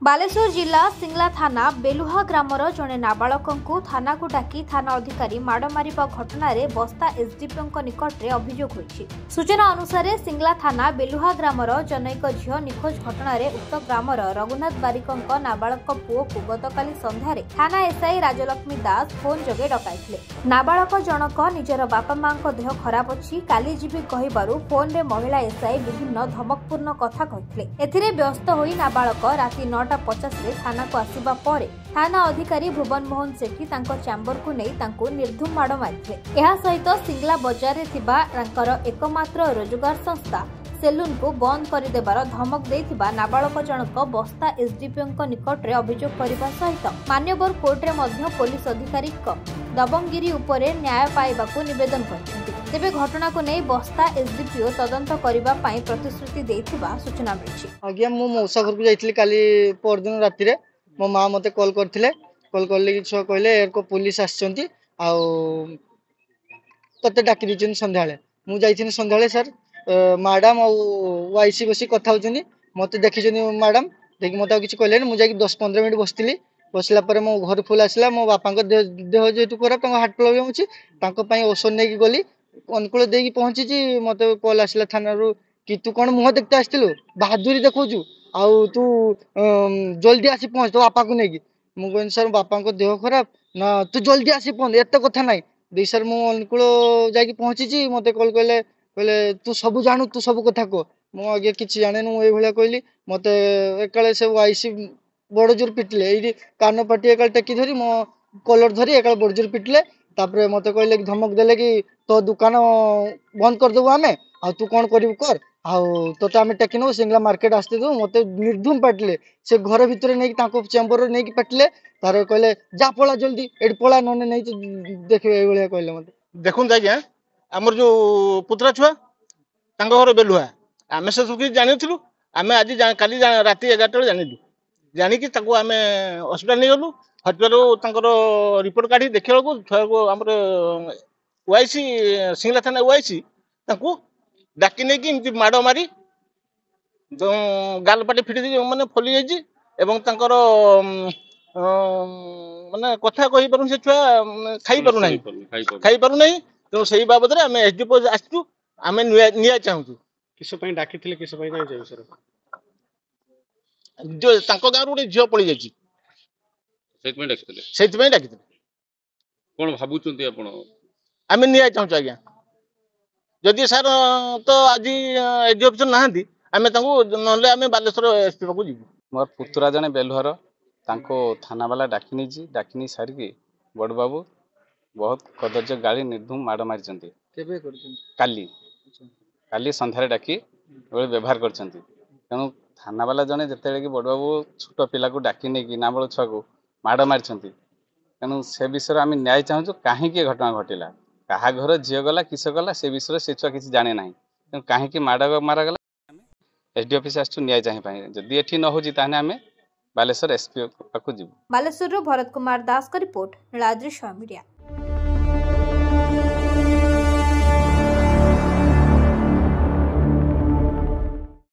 बालेश्वर जिला सिंगला थाना बेलुहा ग्रामर जड़े नाबालक को थाना को डाकी थाना अधिकारी माड़ मारिबा घटना रे बस्ता एसडीपीओ निकट में अभियोग होइछि। सूचना अनुसार सिंगला थाना बेलुहा ग्रामर जनैक झियो निखोज घटना रे उक्त ग्रामर रघुनाथ बारिक नाबालक पुओ को गतकाली संध्यारे थाना एसआई राजलक्ष्मी दास फोन जगे डकाइथिले। नाबालक जनक निजर बापा मां देह खराब अछि काली जीवी कहिबारु फोन रे महिला एसआई विभिन्न धमकपूर्ण कथा कहिथिले। एथिरे व्यस्त होई नाबालक राति 9:50 रे थाना को आसीबा परे थाना अधिकारी भुवन मोहन सेठी तांको चैम्बर को नहीं तांको निर्धुम माड़ मारिथिले। एहा सहित सिंगला बजार रे थिबा तांकर एकमात्र रोजगार संस्था सेलून को बंद कर देबार धमक देथिबा नाबालक जनक बस्ता एसडीपीओ निकट रे अभियोग करबा सहित मान्यवर कोर्ट रे मध्य पुलिस अधिकारी दबंगिरी उपरे न्याय पाइबाकू निवेदन करछन्ति। तेबे घटना को नहीं बस्ता एसडीपीओ तदंत करबा पई प्रतिश्रुति देथिबा सूचना मिलछि। आज्ञा मो मौसा घर को जाइथिले काली परदिन राति रे मो मां मते कॉल करथिले। कॉल करले कि छ कहले एर को पुलिस आछंती आ तते डाकी दिछन संध्याळे मु जाइथिन संध्याळे सर मैडम आ वाईसी बसी कथा होचनी मते देखिछनी मैडम देखि मते किछ कहले मु जाई 10-15 मिनिट बसतिली। बसला पर मो घर फुल आसला मो बापा देह जेतु खराब तांको हार्ट प्रॉब्लम अछि तांको पई औषध नै कि गली अनुकूल देकी पहुंची जी मते कॉल आसला थाना रु कि तू कोन मुह देखते आस्तिलु बहादुरी देखौजु आ तू जल्दी आसी पहुंच तो बापा को नै कि मु कहन सर बापा को देह खराब ना तू जल्दी आसी पहुंच एते कथा नै दे सर मु अनुकूल जाकी पहुंची जी मते कॉल कहले कहले तू सब जानू तू सब कथा को मु आगे किछि जाने नु ए भलिया कहली मते एकाले से आईसी बड़ जोर पिटले एडी कान पाटी एकाल टेकी धरी मो कलर धरी एकाल बड़ जोर पिटले। तापरे मते कहले कि धमक देले कि तो दुकान बंद कर देबो आमे आ तू कोन करिव कर आ तोते आमे टेकी नो सिंगला मार्केट आस्ते दो मते निर्धुम पाटले से घर भीतर नै कि ताको चैम्बर नै कि पाटले तारे कहले जा पळा जल्दी एडी पळा नने नै देखबे ए भलिया कहले मते देखुन जाय हमर जो पुत्रा छुआ तांको घर बेलुहा आमे से सुखी जानिथिलु आमे आज काली राति 11 बजे जानिलु जानि कि ताको आमे हॉस्पिटल नै गलु हॉस्पिटल तांकर रिपोर्ट काढी देखियो को छुआ को हमर वाईसी सिंगला थाना वाईसी ताको डाकी नै कि इमति माडो मारी जो गाल पाटी फिटी माने फली जायछि एवं तांकर माने कथा कहि परु से छुआ खाई परु नै तो सही बाबद रे हमें एसडीपो आछू हमें निया चाहू किस पई डाकिथिले किस पई नै जाय सर जो तांको गार उडे झियो पळी जायछि सेति पई डाकिथिले कोन भाबुचंती आपण हमें निया चाहू आज्ञा जदि सर तो आज एडी ऑफिसर नाहंती हमें तांको नले हमें बालेश्वर एसपी को जीवु मोर पुत्रा जने बेलुहर तांको थाना वाला डाकिनी सारी की बड़ बाबू बहुत कदर्य गाड़ी निर्धूम माड़ मारी केबे करछन काली संध्यारे डाकी व्यवहार करछंती तेणु थाना वाला जने जते कि बड़ बाबू छोट पिला को डाकी नै कि नाबळ छुआ को माड़ मारी तेणु से विषय आम न्याय चाहूँ कहीं घटना घटिला कहा घर झील गला किस गला से विषय से छुआ किसी जाने ना तेणु कहीं माड़ मारागला एसडी ऑफिस आसु न्याय चाहिए जदि एठी न होची ताने आमे बालेश्वर एसपी पाखु जीवु। बालेश्वर भरत कुमार दास का रिपोर्ट नीलाद्री मीडिया।